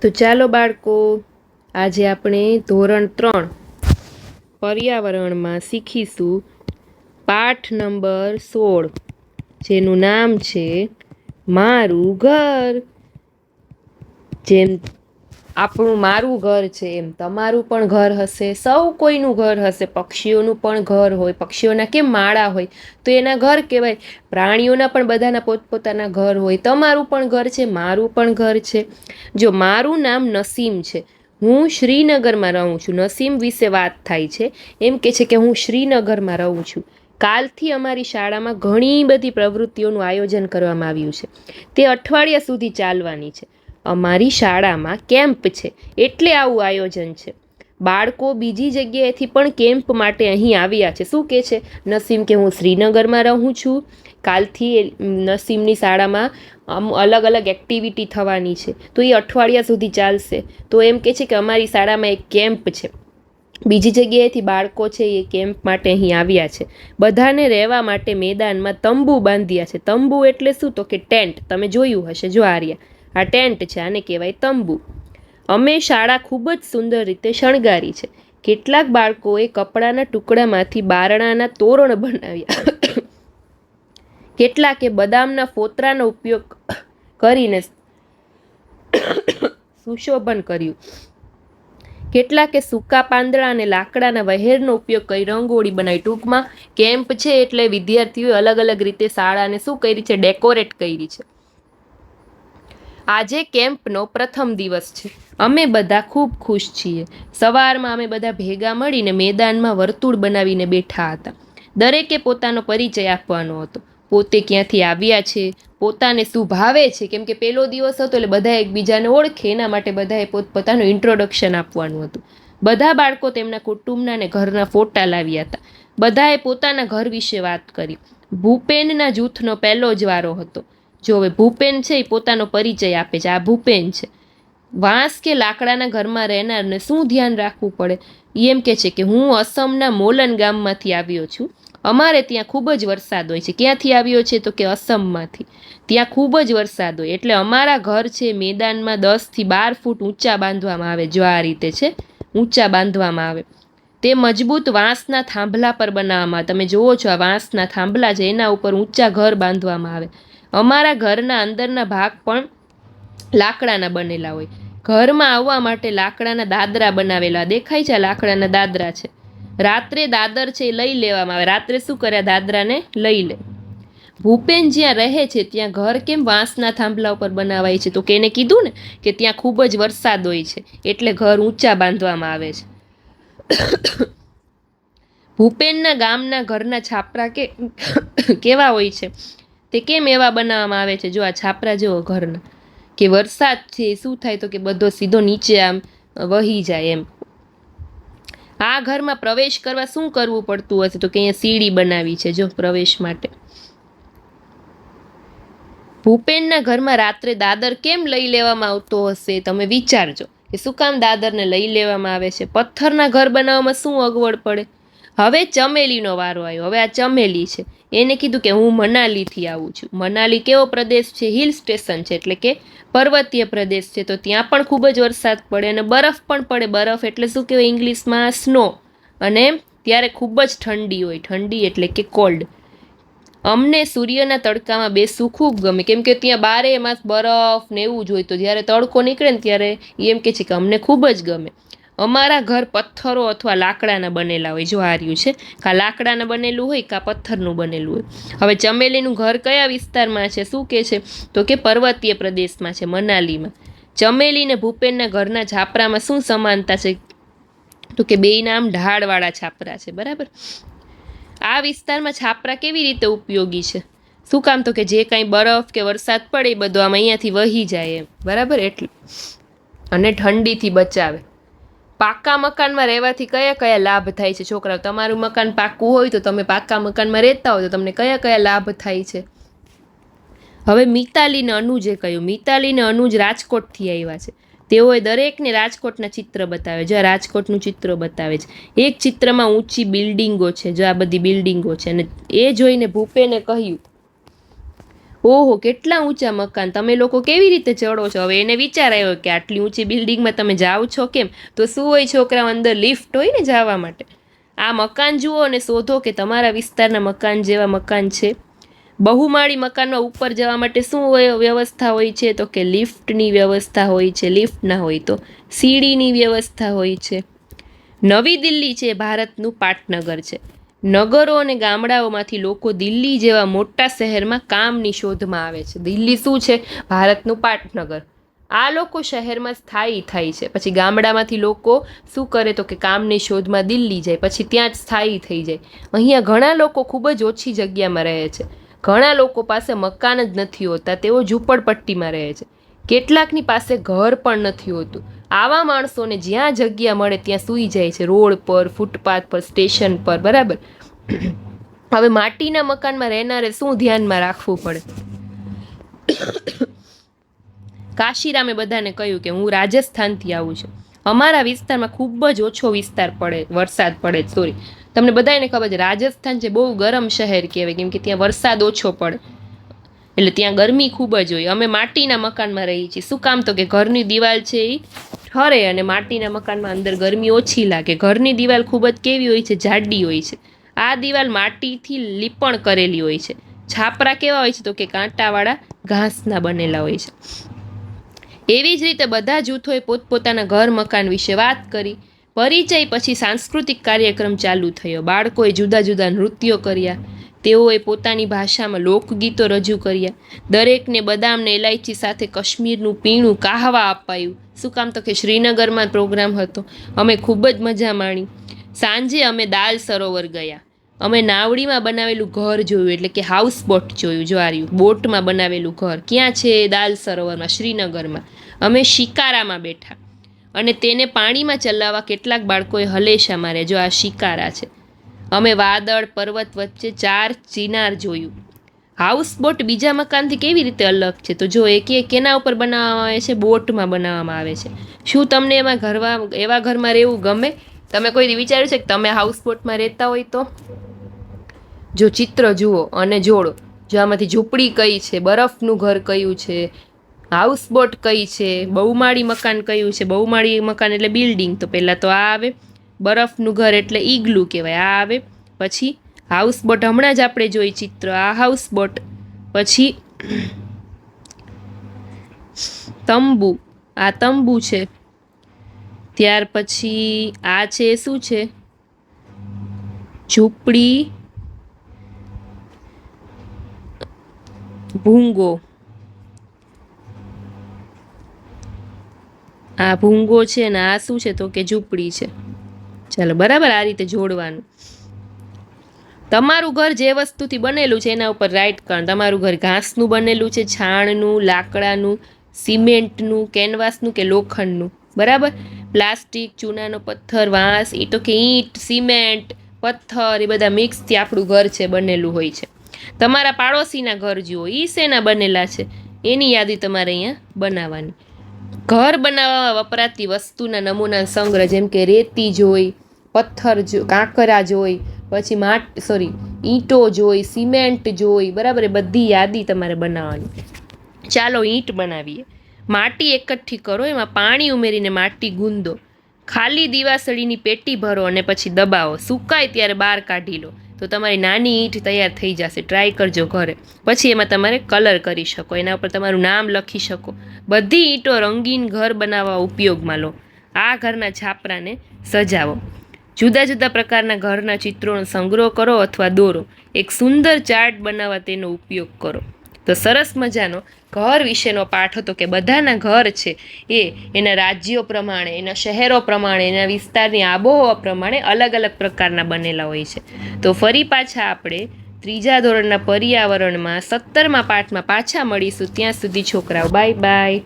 તો ચાલો બાળકો, આજે આપણે ધોરણ 3 પર્યાવરણમાં શીખીશું પાઠ નંબર 16, જેનું નામ છે મારું ઘર. જેમ આપણું મારું ઘર છે એમ તમારું પણ ઘર હશે, સૌ કોઈનું ઘર હશે. પક્ષીઓનું પણ ઘર હોય, પક્ષીઓના કેમ માળા હોય તો એના ઘર કહેવાય. પ્રાણીઓના પણ બધાના પોતપોતાના ઘર હોય. તમારું પણ ઘર છે, મારું પણ ઘર છે. જો મારું નામ નસીમ છે, હું શ્રીનગરમાં રહું છું. નસીમ વિશે વાત થાય છે. એમ કે છે કે હું શ્રીનગરમાં રહું છું. કાલથી અમારી શાળામાં ઘણી બધી પ્રવૃત્તિઓનું આયોજન કરવામાં આવ્યું છે. તે અઠવાડિયા સુધી ચાલવાની છે. અમારી શાળામાં કેમ્પ છે એટલે આવું આયોજન છે. બાળકો બીજી જગ્યાએથી પણ કેમ્પ માટે અહીં આવ્યા છે. શું કે છે નસીમ કે હું શ્રીનગરમાં રહું છું. કાલથી નસીમની શાળામાં અલગ અલગ એક્ટિવિટી થવાની છે, તો એ અઠવાડિયા સુધી ચાલશે. તો એમ કે છે કે અમારી શાળામાં એક કેમ્પ છે. બીજી જગ્યાએથી બાળકો છે એ કેમ્પ માટે અહીં આવ્યા છે. બધાને રહેવા માટે મેદાનમાં તંબુ બાંધ્યા છે. તંબુ એટલે શું? તો કે ટેન્ટ. તમે જોયું હશે. જો આ ટેન્ટ છે, આને કહેવાય તંબુ. અમે શાળા ખૂબ જ સુંદર રીતે શણગારી છે. કેટલાક બાળકોએ કપડાના ટુકડામાંથી બારણાના તોરણ બનાવ્યા. કેટલાકે બદામના ફોતરાનો ઉપયોગ કરીને સુશોભન કર્યું. કેટલાકે સૂકા પાંદડા અને લાકડાના વહેરનો ઉપયોગ કરી રંગોળી બનાવી. ટૂંકમાં કેમ્પ છે એટલે વિદ્યાર્થીઓએ અલગ અલગ રીતે શાળાને શું કરી છે? ડેકોરેટ કરી છે. આજે કેમ્પનો પ્રથમ દિવસ છે. અમે બધા ખૂબ ખુશ છીએ. સવારમાં અમે બધા ભેગા મળીને મેદાનમાં વર્તુળ બનાવીને બેઠા હતા. દરેકે પોતાનો પરિચય આપવાનો હતો. પોતે ક્યાંથી આવ્યા છે, પોતાને શું ભાવે છે, કેમ કે પહેલો દિવસ હતો એટલે બધા એકબીજાને ઓળખે, એના માટે બધાએ પોતપોતાનું ઇન્ટ્રોડક્શન આપવાનું હતું. બધા બાળકો તેમના કુટુંબના અને ઘરના ફોટા લાવ્યા હતા. બધાએ પોતાના ઘર વિશે વાત કરી. ભૂપેનના જૂથનો પહેલો જ વારો હતો. જો હવે ભૂપેન છે એ પોતાનો પરિચય આપે છે. આ ભૂપેન છે. વાંસ કે લાકડાના ઘરમાં રહેનારને શું ધ્યાન રાખવું પડે? એમ કે છે કે હું અસમના મોલન ગામમાંથી આવ્યો છું. અમારે ત્યાં ખૂબ જ વરસાદ હોય છે. ક્યાંથી આવ્યો છે? તો કે અસમમાંથી. ત્યાં ખૂબ જ વરસાદ હોય એટલે અમારા ઘર છે મેદાનમાં 10 થી 12 ફૂટ ઊંચા બાંધવામાં આવે. જો આ રીતે છે, ઊંચા બાંધવામાં આવે. તે મજબૂત વાંસના થાંભલા પર બનાવવામાં આવે. તમે જુઓ છો આ વાંસના થાંભલા છે, એના ઉપર ઊંચા ઘર બાંધવામાં આવે. અમારા ઘરના અંદરના ભાગ પણ લાકડાના બનેલા હોય. ઘરમાં આવવા માટે લાકડાના દાદરા બનાવેલા દેખાય છે. લાકડાના દાદરા છે. રાત્રે દાદર છે લઈ લેવામાં આવે. રાત્રે શું કરે? દાદરાને લઈ લે. ભૂપેન જ્યાં રહે છે ત્યાં ઘર કેમ વાંસના થાંભલા ઉપર બનાવાય છે? તો કે એને કીધું ને કે ત્યાં ખૂબ જ વરસાદ હોય છે એટલે ઘર ઊંચા બાંધવામાં આવે છે. ભૂપેનના ગામના ઘરના છાપરા કેવા હોય છે? તે કેમ એવા બનાવવામાં આવે છે? જો આ છાપરા જેવો ઘરના, કે વરસાદ છે શું થાય તો કે બધો સીધો નીચે આમ વહી જાય એમ. આ ઘરમાં પ્રવેશ કરવા શું કરવું પડતું હશે? તો કે અહીંયા સીડી બનાવી છે જો પ્રવેશ માટે. ભૂપેનના ઘરમાં રાત્રે દાદર કેમ લઈ લેવામાં આવતો હશે? તમે વિચારજો કે શું કામ દાદરને લઈ લેવામાં આવે છે? પથ્થરના ઘર બનાવવામાં શું અગવડ પડે? હવે ચમેલીનો વારો આવ્યો. હવે આ ચમેલી છે, એને કીધું કે હું મનાલીથી આવું છું. મનાલી કેવો પ્રદેશ છે? હિલ સ્ટેશન છે એટલે કે પર્વતીય પ્રદેશ છે. તો ત્યાં પણ ખૂબ જ વરસાદ પડે અને બરફ પણ પડે. બરફ એટલે શું કહેવાય ઇંગ્લિશમાં? સ્નો. અને ત્યારે ખૂબ જ ઠંડી હોય. ઠંડી એટલે કે કોલ્ડ. અમને સૂર્યના તડકામાં બેસવું ખૂબ ગમે, કેમ કે ત્યાં 12 માસ બરફ ને એવું જ હોય. તો જ્યારે તડકો નીકળે ને ત્યારે એમ કે છે કે અમને ખૂબ જ ગમે. અમારા ઘર પથ્થરો અથવા લાકડાના બનેલા હોય. જો આ રહ્યું છે, કાં લાકડાના બનેલું હોય કાં પથ્થરનું બનેલું હોય. હવે ચમેલીનું ઘર કયા વિસ્તારમાં છે? શું કે છે? તો કે પર્વતીય પ્રદેશમાં છે, મનાલીમાં. ચમેલી ને ભૂપેનના ઘરના છાપરામાં શું સમાનતા છે? તો કે બેયના આમ ઢાળવાળા છાપરા છે. બરાબર. આ વિસ્તારમાં છાપરા કેવી રીતે ઉપયોગી છે? શું કામ? તો કે જે કાંઈ બરફ કે વરસાદ પડે એ બધું આમ અહીંયાથી વહી જાય એમ. બરાબર. એટલે અને ઠંડીથી બચાવે. પાકા મકાનમાં રહેવાથી કયા કયા લાભ થાય છે? છોકરાઓ, તમારું મકાન પાકું હોય તો તમે પાકા મકાનમાં રહેતા હોય તો તમને કયા કયા લાભ થાય છે? હવે મિતાલીને અનુજે કહ્યું. મિતાલીને અનુજ રાજકોટથી આવ્યા છે. તેઓએ દરેકને રાજકોટના ચિત્ર બતાવે. જો આ રાજકોટનું ચિત્ર બતાવે છે. એક ચિત્રમાં ઊંચી બિલ્ડિંગો છે. જો આ બધી બિલ્ડિંગો છે. અને એ જોઈને ભૂપેને કહ્યું, ઓહો, કેટલા ઊંચા મકાન! તમે લોકો કેવી રીતે ચડો છો? હવે એને વિચાર આવ્યો કે આટલી ઊંચી બિલ્ડિંગમાં તમે જાઓ છો કેમ? તો શું હોય છોકરાઓ, અંદર લિફ્ટ હોય ને જવા માટે. આ મકાન જુઓ અને શોધો કે તમારા વિસ્તારના મકાન જેવા મકાન છે. બહુમાળી મકાનમાં ઉપર જવા માટે શું વ્યવસ્થા હોય છે? તો કે લિફ્ટની વ્યવસ્થા હોય છે. લિફ્ટ ના હોય તો સીડીની વ્યવસ્થા હોય છે. નવી દિલ્હી છે ભારતનું પાટનગર છે. નગરો અને ગામડાઓમાંથી લોકો દિલ્હી જેવા મોટા શહેરમાં કામની શોધમાં આવે છે. દિલ્હી શું છે? ભારતનું પાટનગર. આ લોકો શહેરમાં સ્થાયી થાય છે. પછી ગામડામાંથી લોકો શું કરે? તો કે કામની શોધમાં દિલ્હી જાય, પછી ત્યાં જ સ્થાયી થઈ જાય. અહીંયા ઘણા લોકો ખૂબ જ ઓછી જગ્યામાં રહે છે. ઘણા લોકો પાસે મકાન જ નથી હોતા, તેઓ ઝૂંપડપટ્ટીમાં રહે છે. કેટલાકની પાસે ઘર પણ નથી હોતું. આવા માણસોને જ્યાં જગ્યા મળે ત્યાં સૂઈ જાય છે, રોડ પર, ફૂટપાથ પર, સ્ટેશન પર, બરાબર. હવે માટીના મકાનમાં રહેનારે શું ધ્યાનમાં રાખવું પડે? કાશીરામે બધાને કહ્યું કે હું રાજસ્થાનથી આવું છું, અમારા વિસ્તારમાં ખૂબ જ ઓછો વરસાદ પડે. સોરી, તમને બધાને ખબર છે રાજસ્થાન છે બહુ ગરમ શહેર કહેવાય, કેમ કે ત્યાં વરસાદ ઓછો પડે, એટલે ત્યાં ગરમી ખૂબ જ હોય. અમે માટીના મકાનમાં રહીએ છીએ. શું કામ? તો કે ઘરની દિવાલ છે એ ઠરે અને માટીના મકાનમાં અંદર ગરમી ઓછી લાગે. ઘરની દિવાલ ખૂબ જ કેવી હોય છે? જાડી હોય છે. આ દિવાલ માટીથી લીપણ કરેલી હોય છે. છાપરા કેવા હોય છે? તો કે કાંટાવાળા ઘાસના બનેલા હોય છે. એવી જ રીતે બધા જૂથોએ પોતપોતાના ઘર મકાન વિશે વાત કરી. પરિચય પછી સાંસ્કૃતિક કાર્યક્રમ ચાલુ થયો. બાળકોએ જુદા જુદા નૃત્યો કર્યા. તેઓએ પોતાની ભાષામાં લોકગીતો રજૂ કર્યા. દરેકને બદામને ઇલાયચી સાથે કાશ્મીરનું પીણું કાહવા અપાયું. શું કામ? તો કે શ્રીનગરમાં પ્રોગ્રામ હતો. અમે ખૂબ જ મજા માણી. સાંજે અમે દાલ સરોવર ગયા. અમે નાવડીમાં બનાવેલું ઘર જોયું, એટલે કે હાઉસ બોટ જોયું. જો આ રહ્યું બોટમાં બનાવેલું ઘર. ક્યાં છે? દાલ સરોવરમાં, શ્રીનગરમાં. અમે શિકારામાં બેઠા અને તેને પાણીમાં ચલાવવા કેટલાક બાળકોએ હલેશા માર્યા. જો આ શિકારા છે. અમે વાદળ પર્વત વચ્ચે 4 ચિનાર જોયું. હાઉસબોટ બીજા મકાનથી કેવી રીતે અલગ છે? તો જો કેના ઉપર બનાવવામાં આવે છે? બોટમાં બનાવવામાં આવે છે. શું તમને એવા ઘરમાં રહેવું ગમે? તમે કોઈ વિચાર્યું છે કે તમે હાઉસબોટમાં રહેતા હોય તો? જો ચિત્ર જુઓ અને જોડો. જો આમાંથી ઝૂંપડી કઈ છે, બરફનું ઘર કયું છે, હાઉસબોટ કઈ છે, બહુમાળી મકાન કયું છે? બહુમાળી મકાન એટલે બિલ્ડિંગ, તો પહેલાં તો આ આવે. બરફનું ઘર એટલે ઈગલું કહેવાય, આ આવે. પછી હાઉસબોટ હમણાં જ આપણે જોઈ ચિત્ર, આ હાઉસબોટ. પછી તંબુ, આ તંબુ છે. ત્યાર પછી આ છે શું છે? ઝૂંપડી, ભૂંગો. આ ભૂંગો છે ને આ શું છે? તો કે ઝૂંપડી છે. ચાલો, બરાબર, આ રીતે જોડવાનું. તમારું ઘર જે વસ્તુથી બનેલું છે એના ઉપર રાઈટ કરવાનું. તમારું ઘર ઘાસનું બનેલું છે, છાણનું, લાકડાનું, સિમેન્ટનું, કેનવાસનું કે લોખંડનું? બરાબર. પ્લાસ્ટિક, ચૂનાનો પથ્થર, વાંસ, તો કે ઈંટ, સિમેન્ટ, પથ્થર, એ બધા મિક્સથી આપણું ઘર છે બનેલું હોય છે. તમારા પાડોશીના ઘર જુઓ, એ શેના બનેલા છે એની યાદી તમારે અહીંયા બનાવવાની. ઘર બનાવવામાં વપરાતી વસ્તુના નમૂના સંગ્રહ, જેમ કે રેતી જોઈ, પથ્થર કાંકરા જોઈ, પછી ઈંટો જોઈ, સિમેન્ટ જોઈ, બરાબર. એ બધી યાદી તમારે બનાવવાની. ચાલો ઈંટ બનાવીએ. માટી એકઠી કરો, એમાં પાણી ઉમેરીને માટી ગૂંદો. ખાલી દીવાસળીની પેટી ભરો અને પછી દબાવો. સુકાય ત્યારે બહાર કાઢી લો તો તમારી નાની ઈંટ તૈયાર થઈ જશે. ટ્રાય કરજો ઘરે. પછી એમાં તમારે કલર કરી શકો, એના ઉપર તમારું નામ લખી શકો. બધી ઈંટો રંગીન ઘર બનાવવા ઉપયોગમાં લો. આ ઘરના છાપરાને સજાવો. જુદા જુદા પ્રકારના ઘરના ચિત્રોનો સંગ્રહ કરો અથવા દોરો. એક સુંદર ચાર્ટ બનાવવા તેનો ઉપયોગ કરો. તો સરસ મજાનો ઘર વિશેનો પાઠ હતો કે બધાના ઘર છે એ એના રાજ્યો પ્રમાણે, એના શહેરો પ્રમાણે, એના વિસ્તારની આબોહવા પ્રમાણે અલગ અલગ પ્રકારના બનેલા હોય છે. તો ફરી પાછા આપણે 3જા ધોરણના પર્યાવરણમાં 17મા પાઠમાં પાછા મળીશું. ત્યાં સુધી છોકરાઓ બાય બાય.